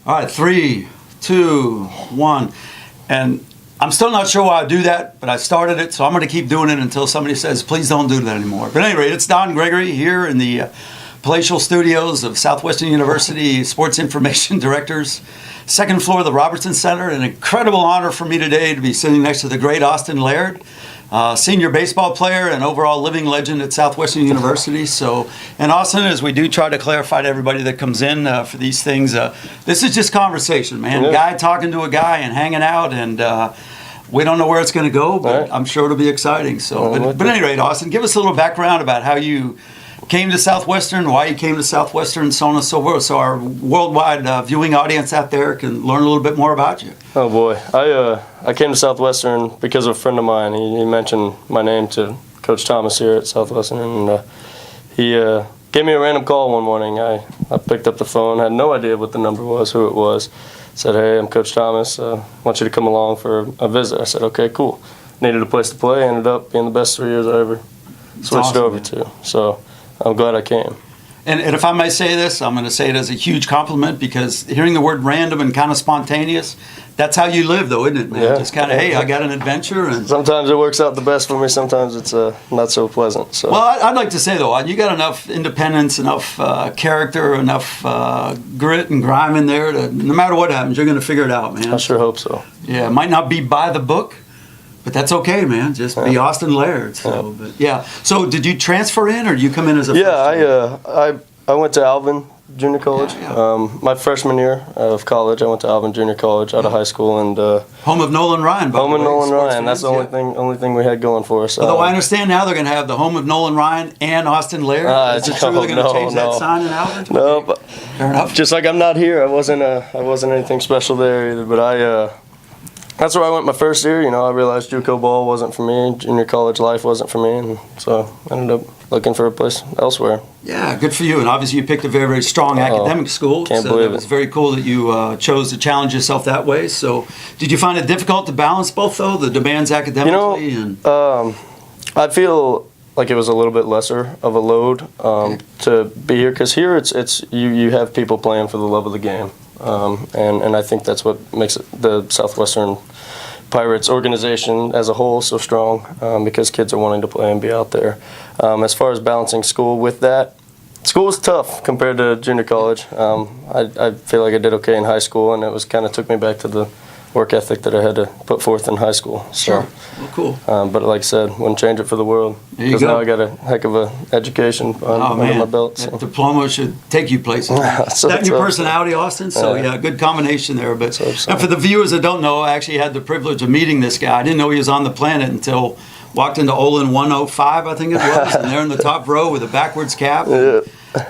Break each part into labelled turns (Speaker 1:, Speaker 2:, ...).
Speaker 1: All right, 3, 2, 1. And I'm still not sure why I do that, but I started it, so I'm going to keep doing it until somebody says, please don't do that anymore. But anyway, it's Don Gregory here in the palatial studios of Southwestern University Sports Information Directors, second floor of the Robertson Center. An incredible honor for me today to be sitting next to the great Austyn Laird, senior baseball player and overall living legend at Southwestern University. So, and Austyn, as we do try to clarify to everybody that comes in for these things, this is just conversation, man. Yeah. Guy talking to a guy and hanging out, and we don't know where it's going to go, but right. I'm sure it'll be exciting. So, but at any rate, Austyn, give us a little background about how you came to Southwestern, why you came to Southwestern, so on and so forth, so our worldwide viewing audience out there can learn a little bit more about you.
Speaker 2: Oh boy, I came to Southwestern because of a friend of mine. He mentioned my name to Coach Thomas here at Southwestern, and he gave me a random call one morning. I picked up the phone, had no idea what the number was, who it was. Said, hey, I'm Coach Thomas, I want you to come along for a visit. I said, okay, cool. Needed a place to play, ended up being the best 3 years I ever switched over to. So I'm glad I came.
Speaker 1: And if I may say this, I'm going to say it as a huge compliment, because hearing the word random and kind of spontaneous, that's how you live, though, isn't it, man? Yeah. Just kind of, hey, I got an adventure. And
Speaker 2: sometimes it works out the best for me. Sometimes it's not so pleasant. So.
Speaker 1: Well, I'd like to say, though, you got enough independence, enough character, enough grit and grime in there to, no matter what happens, you're going to figure it out, man.
Speaker 2: I sure hope so.
Speaker 1: Yeah, it might not be by the book, but that's okay, man. Just be Austyn Laird. So, but yeah. So, did you transfer in, or did you come in as a?
Speaker 2: Yeah, I went to Alvin Junior College. My freshman year of college, I went to Alvin Junior College out of high school, and
Speaker 1: home of Nolan Ryan.
Speaker 2: Home of Nolan Ryan. That's the only thing we had going for us.
Speaker 1: Although I understand now they're going to have the home of Nolan Ryan and Austyn Laird. Is it true they're going to change that sign in Alvin?
Speaker 2: No, but
Speaker 1: fair enough.
Speaker 2: Just like I'm not here, I wasn't anything special there either. But that's where I went my first year. You know, I realized JUCO ball wasn't for me, junior college life wasn't for me, and so I ended up looking for a place elsewhere.
Speaker 1: Yeah, good for you. And obviously you picked a very, very strong academic school.
Speaker 2: Can't believe it.
Speaker 1: It's very cool that you chose to challenge yourself that way. So did you find it difficult to balance both, though, the demands academically?
Speaker 2: I feel like it was a little bit lesser of a load to be here, because here it's you have people playing for the love of the game. And I think that's what makes the Southwestern Pirates organization as a whole so strong, because kids are wanting to play and be out there. As far as balancing school with that, school was tough compared to junior college. I feel like I did okay in high school, and it was kind of took me back to the work ethic that I had to put forth in high school. So,
Speaker 1: sure. Well, cool.
Speaker 2: But like I said, wouldn't change it for the world. Because now I got a heck of an education under my belt. So.
Speaker 1: That diploma should take you places.
Speaker 2: So
Speaker 1: that your personality, Austyn? So, yeah, good combination there. But and for the viewers that don't know, I actually had the privilege of meeting this guy. I didn't know he was on the planet until walked into Olin 105, I think it was, and they're in the top row with a backwards cap.
Speaker 2: Yeah.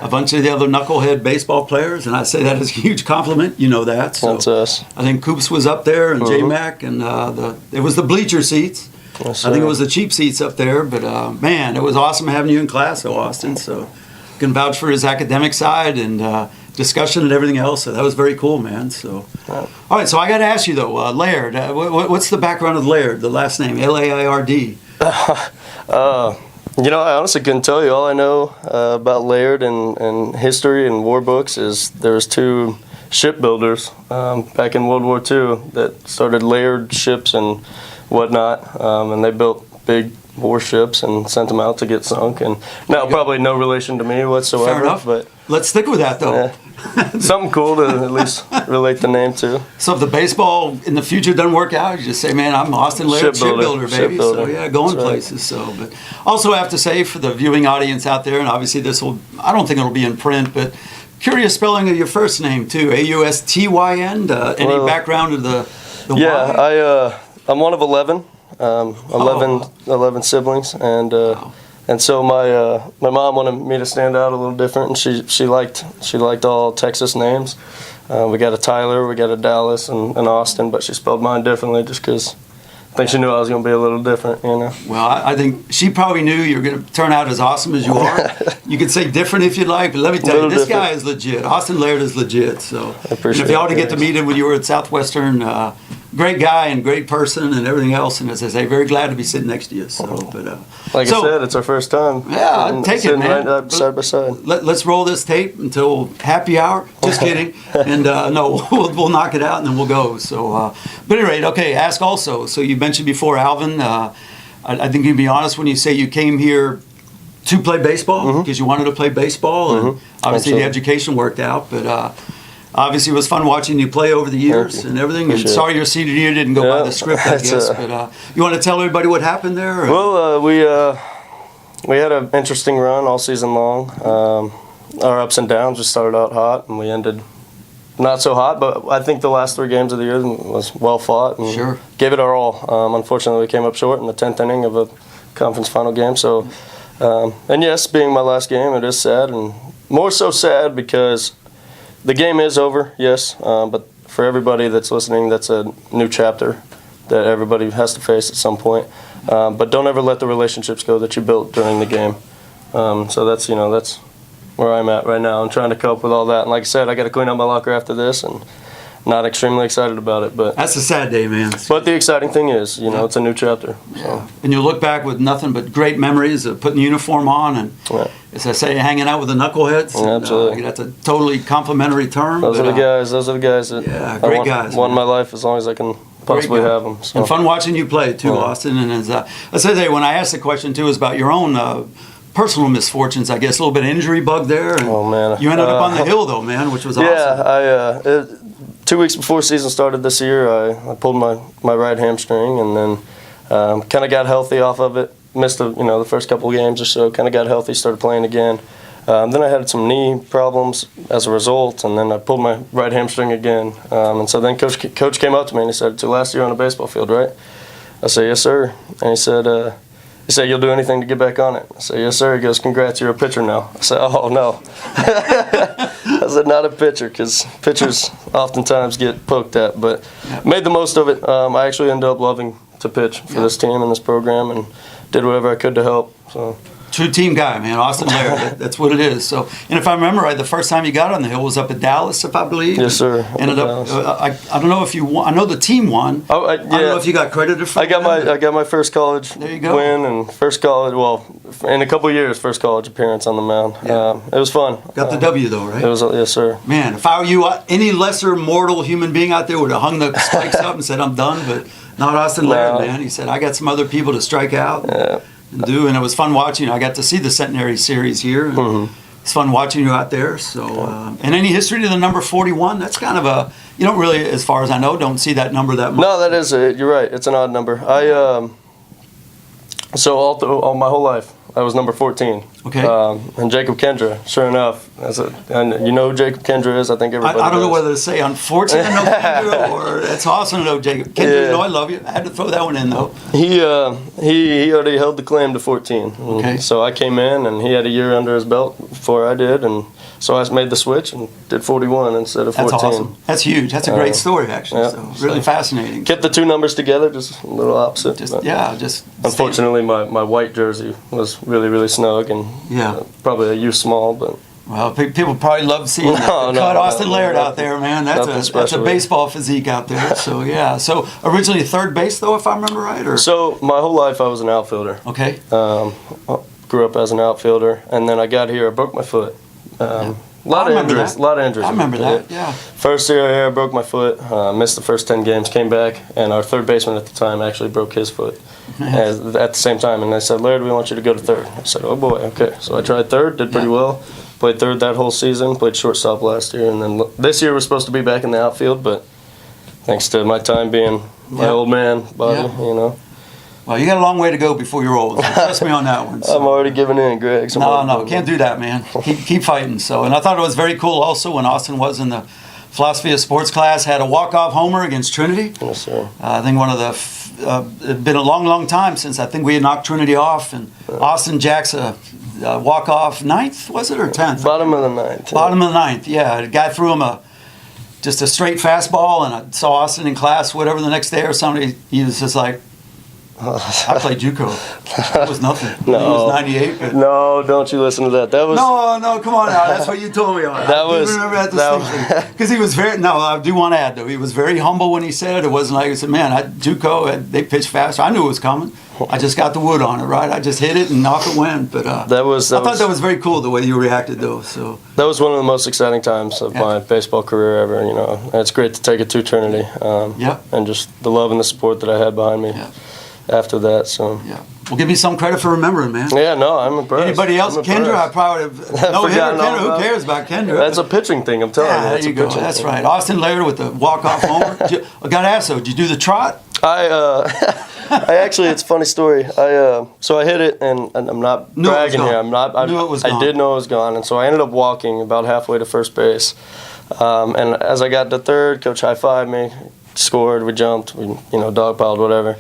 Speaker 1: A bunch of the other knucklehead baseball players, and I say that as a huge compliment. You know that. So
Speaker 2: that's us.
Speaker 1: I think Coops was up there, and J-Mac, and it was the bleacher seats.
Speaker 2: Yes,
Speaker 1: I think it was the cheap seats up there, but man, it was awesome having you in class, though, Austyn. So can vouch for his academic side and discussion and everything else. So that was very cool, man. So all right, so I got to ask you though, Laird. What's the background of Laird? The last name, Laird.
Speaker 2: You know, I honestly couldn't tell you. All I know about Laird and history and war books is there was two shipbuilders back in World War II that started Laird ships and whatnot, and they built big warships and sent them out to get sunk. And now probably no relation to me whatsoever.
Speaker 1: Fair enough.
Speaker 2: But
Speaker 1: let's stick with that, though.
Speaker 2: Yeah. Something cool to at least relate the name to.
Speaker 1: So if the baseball in the future doesn't work out, you just say, man, I'm Austyn Laird, shipbuilder, baby. So yeah, going places. So, but also I have to say for the viewing audience out there, and obviously I don't think it'll be in print, but curious spelling of your first name too, Austyn. Any background of the
Speaker 2: Y? I'm one of 11. 11 siblings, and so my mom wanted me to stand out a little different, and she liked all Texas names. We got a Tyler, we got a Dallas, and an Austyn, but she spelled mine differently just because I think she knew I was going to be a little different, you know.
Speaker 1: Well, I think she probably knew you were going to turn out as awesome as you are. You can say different if you'd like, but let me tell you, this guy is legit. Austyn Laird is legit. So
Speaker 2: I appreciate
Speaker 1: if y'all to get to meet him when you were at Southwestern, great guy and great person and everything else. And as I say, very glad to be sitting next to you. So, but
Speaker 2: like I said, it's our first time.
Speaker 1: Yeah, I'll take it, man.
Speaker 2: Right side by side.
Speaker 1: Let's roll this tape until happy hour. Just kidding. And no, we'll knock it out and then we'll go. So, but at any rate, okay. Ask also. So you mentioned before, Alvin. I think you'd be honest when you say you came here to play baseball because you wanted to play baseball, and obviously the education worked out. But obviously, it was fun watching you play over the years and everything. And sorry your senior year didn't go by the script, I guess. But you want to tell everybody what happened there? Or?
Speaker 2: Well, we had an interesting run all season long. Our ups and downs. We started out hot, and we ended not so hot. But I think the last 3 games of the year was well fought and gave it our all. Unfortunately, we came up short in the 10th inning of a conference final game. So, and yes, being my last game, it is sad, and more so sad because the game is over, yes, but for everybody that's listening, that's a new chapter that everybody has to face at some point. But don't ever let the relationships go that you built during the game. So that's where I'm at right now. I'm trying to cope with all that. And like I said, I got to clean up my locker after this, and not extremely excited about it. But
Speaker 1: that's a sad day, man.
Speaker 2: But the exciting thing is, it's a new chapter. So.
Speaker 1: And you'll look back with nothing but great memories of putting the uniform on and, as I say, hanging out with the knuckleheads.
Speaker 2: Yeah, absolutely.
Speaker 1: That's a totally complimentary term.
Speaker 2: Those are the guys. Those are the guys that
Speaker 1: great guys.
Speaker 2: Want my life as long as I can possibly have them. So.
Speaker 1: And fun watching you play too, Austyn. And as I said, when I asked the question too, is about your own personal misfortunes. I guess a little bit of injury bug there. And
Speaker 2: oh man,
Speaker 1: you ended up on the hill though, man, which was awesome.
Speaker 2: Yeah, 2 weeks before season started this year, I pulled my right hamstring, and then kind of got healthy off of it. Missed the first couple of games or so. Kind of got healthy, started playing again. Then I had some knee problems as a result, and then I pulled my right hamstring again. And so then coach came up to me and he said, "It's your last year on the baseball field, right?" I said, "Yes, sir." And he said, "You'll do anything to get back on it?" I said, "Yes, sir." He goes, "Congrats, you're a pitcher now." I said, "Oh, no." I said, "Not a pitcher," because pitchers oftentimes get poked at, but made the most of it. I actually ended up loving to pitch for this team and this program, and did whatever I could to help. So.
Speaker 1: True team guy, man. Austyn Laird. That's what it is. So, and if I remember right, the first time you got on the hill was up at Dallas, if I believe.
Speaker 2: Yes, sir.
Speaker 1: Ended up. I don't know if you won. I know the team won.
Speaker 2: Oh,
Speaker 1: I don't know if you got credited for.
Speaker 2: I got my first college win and first college. Well, in a couple of years, first college appearance on the mound. Yeah. It was fun.
Speaker 1: Got the W though, right?
Speaker 2: It was. Yes, sir.
Speaker 1: Man, if I were you, any lesser mortal human being out there would have hung the spikes up and said, "I'm done." But not Austyn Laird, man. He said, "I got some other people to strike out."
Speaker 2: Yeah.
Speaker 1: And it was fun watching. I got to see the Centenary Series here. It's fun watching you out there. So, and any history to the number 41? That's kind of you don't really, as far as I know, don't see that number that much.
Speaker 2: No, that is it. You're right. It's an odd number. So all my whole life, I was number 14.
Speaker 1: Okay.
Speaker 2: And Jacob Kendra, sure enough, and you know who Jacob Kendra is. I think everybody.
Speaker 1: I don't know
Speaker 2: does.
Speaker 1: whether to say unfortunate to know Kendra or it's awesome to know Jacob Kendra.
Speaker 2: Yeah.
Speaker 1: You know I love you. I had to throw that one in though.
Speaker 2: He already held the claim to 14.
Speaker 1: Okay.
Speaker 2: So I came in and he had a year under his belt before I did, and so I made the switch and did 41 instead of 14.
Speaker 1: That's awesome. That's huge. That's a great story actually.
Speaker 2: Yeah,
Speaker 1: so really fascinating.
Speaker 2: Kept the 2 numbers together, just a little opposite. Unfortunately, my white jersey was really, really snug and probably a youth small, but.
Speaker 1: Well, people probably love seeing Austyn Laird out there, man. That's a baseball physique out there. So yeah. So originally third base though, if I remember right, or
Speaker 2: so my whole life I was an outfielder.
Speaker 1: Okay.
Speaker 2: Grew up as an outfielder, and then I got here. I broke my foot. A lot of injuries.
Speaker 1: I remember that. Yeah.
Speaker 2: First year here, I broke my foot. Missed the first 10 games. Came back, and our third baseman at the time actually broke his foot at the same time. And they said, "Laird, we want you to go to third." I said, "Oh boy, okay." So I tried third. Did pretty well. Played third that whole season. Played shortstop last year, and then this year we're supposed to be back in the outfield, but thanks to my time being my old man body,
Speaker 1: Well, you got a long way to go before you're old. So trust me on that one. So.
Speaker 2: I'm already giving in, Greg. So
Speaker 1: no, can't do that, man. Keep fighting. So, and I thought it was very cool also when Austyn was in the philosophy of sports class, had a walk-off homer against Trinity.
Speaker 2: Yes, sir.
Speaker 1: I think one of the it'd been a long, long time since I think we had knocked Trinity off, and Austyn jacks a walk-off 9th, was it, or 10th?
Speaker 2: Bottom of the 9th.
Speaker 1: Bottom of the 9th, yeah. The guy threw him just a straight fastball, and I saw Austyn in class, whatever, the next day or something. He was just like, I played JUCO. That was nothing.
Speaker 2: No.
Speaker 1: He was 98. But
Speaker 2: No, don't you listen to that. That was
Speaker 1: no, come on now. That's what you told me. I do remember that distinctly. Because he was very, no, I do want to add, though, he was very humble when he said it. It wasn't like, I said, man, JUCO, they pitched fast. I knew it was coming. I just got the wood on it, right? I just hit it and off it went. But I thought that was very cool, the way you reacted, though. So
Speaker 2: that was one of the most exciting times of my baseball career ever, you know. And it's great to take it to eternity. And just the love and the support that I had behind me after that. So
Speaker 1: well, give me some credit for remembering, man.
Speaker 2: Yeah, no, I'm impressed.
Speaker 1: Anybody else? Kendra, I probably have. No hitter, Kendra. Who cares about Kendra?
Speaker 2: That's a pitching thing, I'm telling you.
Speaker 1: There you go. That's right. Austyn Laird with the walk-off homer. I got to ask, though, did you do the trot?
Speaker 2: I actually, it's a funny story. So I hit it, and I'm not bragging here. I
Speaker 1: knew it was gone.
Speaker 2: I did know it was gone, and so I ended up walking about halfway to first base. And as I got to third, coach high-fived me, scored, we jumped, we dogpiled, whatever.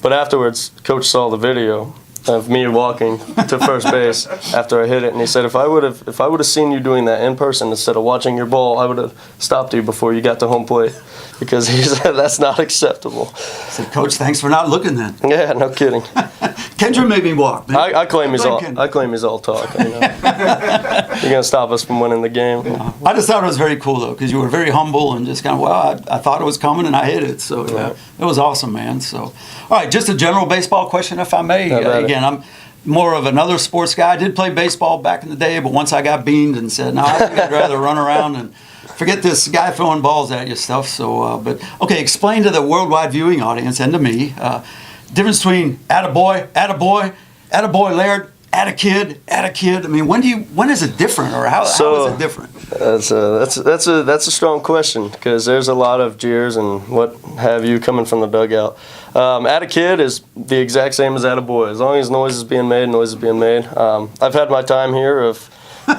Speaker 2: But afterwards, coach saw the video of me walking to first base after I hit it, and he said, if I would have seen you doing that in person instead of watching your ball, I would have stopped you before you got to home plate, because he said that's not acceptable.
Speaker 1: I said, Coach, thanks for not looking then.
Speaker 2: Yeah, no kidding.
Speaker 1: Kendra made me walk, man.
Speaker 2: I claim he's all talk. You know. You're gonna stop us from winning the game.
Speaker 1: Yeah. I just thought it was very cool though, because you were very humble and just kind of, well, I thought it was coming and I hit it. So it was awesome, man. So, all right, just a general baseball question, if I may. Again, I'm more of another sports guy. I did play baseball back in the day, but once I got beamed and said, no, I think I'd rather run around and forget this guy throwing balls at you stuff. So, but okay, explain to the worldwide viewing audience and to me. Difference between attaboy, Laird, atta-kid. I mean, when is it different, or how is it different?
Speaker 2: That's a strong question, because there's a lot of jeers and what have you coming from the dugout. Atta-kid is the exact same as attaboy. As long as noise is being made, noise is being made. I've had my time here of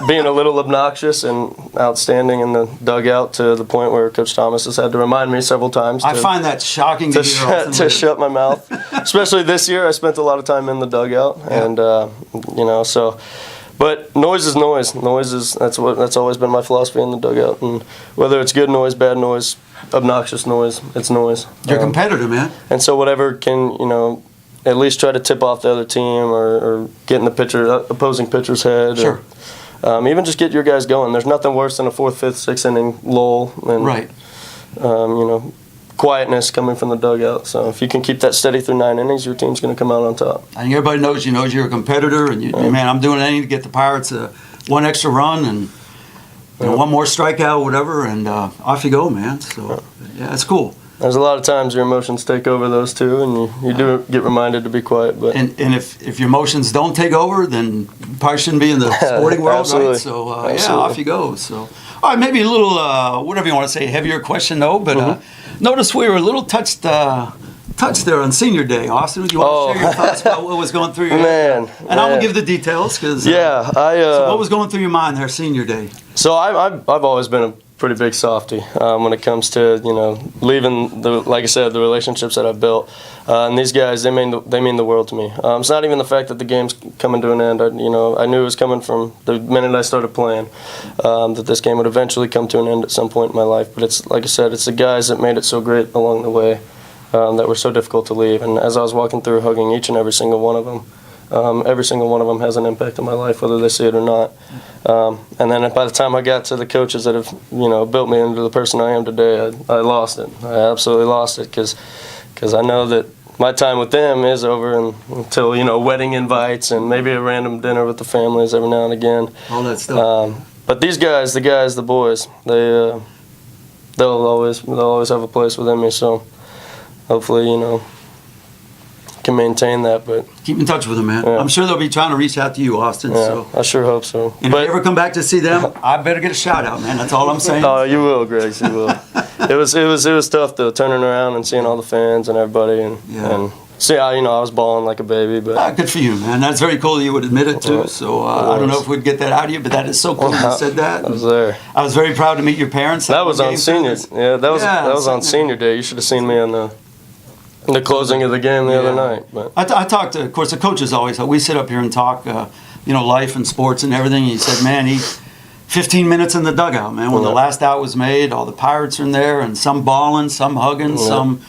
Speaker 2: being a little obnoxious and outstanding in the dugout, to the point where Coach Thomas has had to remind me several times.
Speaker 1: I find that shocking to
Speaker 2: shut my mouth. Especially this year, I spent a lot of time in the dugout, and so. But noise is noise. That's always been my philosophy in the dugout. And whether it's good noise, bad noise, obnoxious noise, it's noise.
Speaker 1: You're a competitor, man.
Speaker 2: And so whatever can at least try to tip off the other team, or get in the opposing pitcher's head.
Speaker 1: Sure.
Speaker 2: Even just get your guys going. There's nothing worse than a 4th, 5th, 6th inning lull and quietness coming from the dugout. So if you can keep that steady through 9 innings, your team's going to come out on top.
Speaker 1: I think everybody knows you're a competitor, and man, I'm doing anything to get the Pirates one extra run and one more strikeout, whatever, and off you go, man. So yeah, it's cool.
Speaker 2: There's a lot of times your emotions take over those two, and you do get reminded to be quiet. But
Speaker 1: and if your emotions don't take over, then you probably shouldn't be in the sporting world, right? So off you go. So all right, maybe a little whatever you want to say, heavier question though. But notice we were a little touched there on Senior Day, Austyn. Do you want to share your thoughts about what was going through your head? And I will give the details, because so what was going through your mind there, Senior Day?
Speaker 2: So I've always been a pretty big softy when it comes to leaving like I said, the relationships that I've built, and these guys, they mean the world to me. It's not even the fact that the game's coming to an end. I knew it was coming from the minute I started playing, that this game would eventually come to an end at some point in my life. But it's like I said, it's the guys that made it so great along the way, that were so difficult to leave. And as I was walking through, hugging each and every single one of them. Every single one of them has an impact on my life, whether they see it or not. And then by the time I got to the coaches that have, built me into the person I am today, I lost it. I absolutely lost it, because I know that my time with them is over until, wedding invites and maybe a random dinner with the families every now and again.
Speaker 1: All that stuff.
Speaker 2: But these guys, the boys, they'll always have a place within me. So hopefully, can maintain that. But
Speaker 1: keep in touch with them, man. I'm sure they'll be trying to reach out to you, Austyn.
Speaker 2: Yeah,
Speaker 1: so
Speaker 2: I sure hope so.
Speaker 1: And if you ever come back to see them, I better get a shout out, man. That's all I'm saying.
Speaker 2: Oh, you will, Greg. You will. It was tough though, turning around and seeing all the fans and everybody, and see how I was bawling like a baby. But
Speaker 1: good for you, man. That's very cool that you would admit it too. So I don't know if we'd get that out of you, but that is so cool that you said that.
Speaker 2: I was there.
Speaker 1: I was very proud to meet your parents.
Speaker 2: That was on Senior. Yeah, that was on Senior Day. You should have seen me on the closing of the game the other night. But
Speaker 1: I talked to, of course, the coaches always. We sit up here and talk, life and sports and everything. And he said, man, 15 minutes in the dugout, man. When the last out was made, all the Pirates are in there, and some bawling, some hugging, some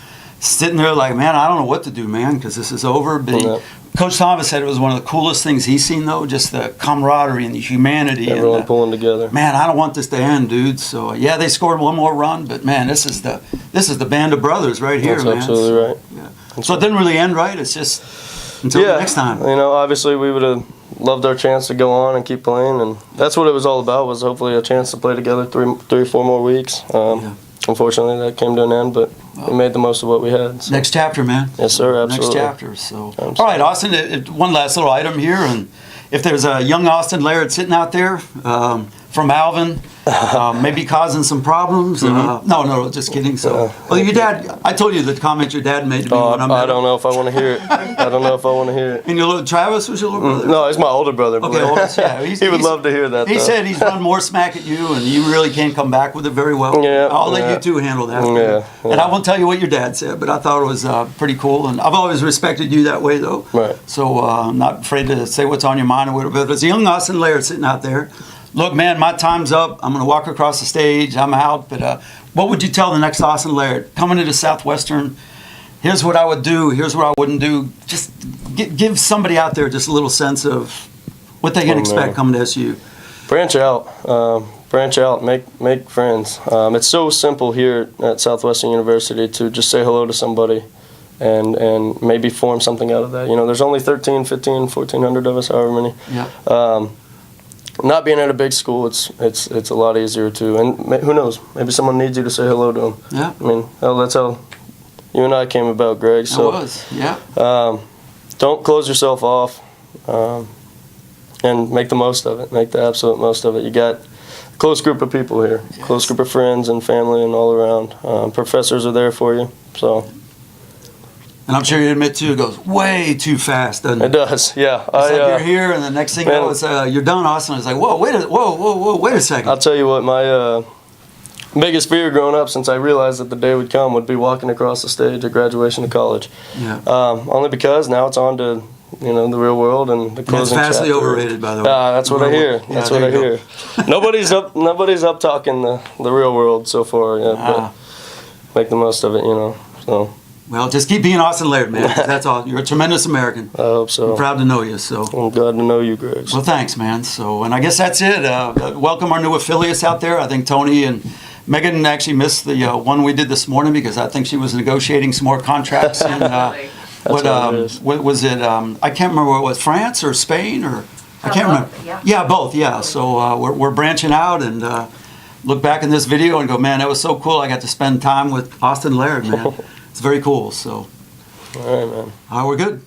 Speaker 1: sitting there like, man, I don't know what to do, man, because this is over. But
Speaker 2: Yeah.
Speaker 1: Coach Thomas said it was one of the coolest things he's seen, though, just the camaraderie and the humanity.
Speaker 2: Everyone
Speaker 1: and
Speaker 2: pulling together.
Speaker 1: man, I don't want this to end, dude. So yeah, they scored one more run, but man, this is the band of brothers right here,
Speaker 2: That's
Speaker 1: man.
Speaker 2: absolutely right.
Speaker 1: Yeah. So it didn't really end right. It's just until the next time.
Speaker 2: You know, obviously we would have loved our chance to go on and keep playing, and that's what it was all about, was hopefully a chance to play together three or four more weeks. Unfortunately, that came to an end, but we made the most of what we had. So.
Speaker 1: Next chapter, man.
Speaker 2: Yes, sir, absolutely.
Speaker 1: Next chapter. So, all right, Austyn, one last little item here, and if there's a young Austyn Laird sitting out there from Alvin, maybe causing some problems. No, just kidding. So, well, your dad, I told you the comment your dad made to me when I met
Speaker 2: I don't know if I want to hear it. I don't know if I want to hear it.
Speaker 1: And your little Travis was your little brother?
Speaker 2: No, he's my older brother.
Speaker 1: Okay, oldest, yeah.
Speaker 2: He would love to hear that.
Speaker 1: He said he's run more smack at you, and you really can't come back with it very well.
Speaker 2: Yeah,
Speaker 1: I'll let you two handle that.
Speaker 2: Yeah.
Speaker 1: And I won't tell you what your dad said, but I thought it was pretty cool. And I've always respected you that way, though.
Speaker 2: Right.
Speaker 1: So I'm not afraid to say what's on your mind or whatever. But there's a young Austyn Laird sitting out there. Look, man, my time's up. I'm going to walk across the stage. I'm out. But what would you tell the next Austyn Laird coming into Southwestern? Here's what I would do. Here's what I wouldn't do. Just give somebody out there just a little sense of what they can expect coming to SU.
Speaker 2: Branch out. Branch out. Make friends. It's so simple here at Southwestern University to just say hello to somebody and maybe form something out of that. You know, there's only 13, 15, 1,400 of us, however many.
Speaker 1: Yeah.
Speaker 2: Not being at a big school, it's a lot easier to, and who knows, maybe someone needs you to say hello to them.
Speaker 1: Yeah.
Speaker 2: I mean, hell, that's how you and I came about, Greg. So,
Speaker 1: it was, yeah.
Speaker 2: Don't close yourself off, and make the most of it. Make the absolute most of it. You got a close group of people here, close group of friends and family and all around. Professors are there for you, so.
Speaker 1: And I'm sure you admit, too, it goes way too fast, doesn't it?
Speaker 2: It does, yeah.
Speaker 1: It's like you're here, and the next thing you know, it's, you're done, Austyn. It's like, whoa, wait a second.
Speaker 2: I'll tell you what, my biggest fear growing up, since I realized that the day would come, would be walking across the stage at graduation of college.
Speaker 1: Yeah.
Speaker 2: Only because now it's on to, you know, the real world and the closing
Speaker 1: That's vastly
Speaker 2: chapter.
Speaker 1: overrated, by the way.
Speaker 2: That's what I hear. That's what I hear. Nobody's up talking the real world so far yet, but make the most of it, you know. So.
Speaker 1: Well, just keep being Austyn Laird, man. That's all. You're a tremendous American.
Speaker 2: I hope so.
Speaker 1: I'm proud to know you. So.
Speaker 2: I'm glad to know you, Greg.
Speaker 1: Well, thanks, man. So, and I guess that's it. Welcome our new affiliates out there. I think Tony and Megan actually missed the one we did this morning because I think she was negotiating some more contracts in what was it? I can't remember what it was, France or Spain or I can't remember. Yeah, both. Yeah. So we're branching out and look back in this video and go, man, that was so cool. I got to spend time with Austyn Laird, man. It's very cool. So,
Speaker 2: all right, man.
Speaker 1: We're good.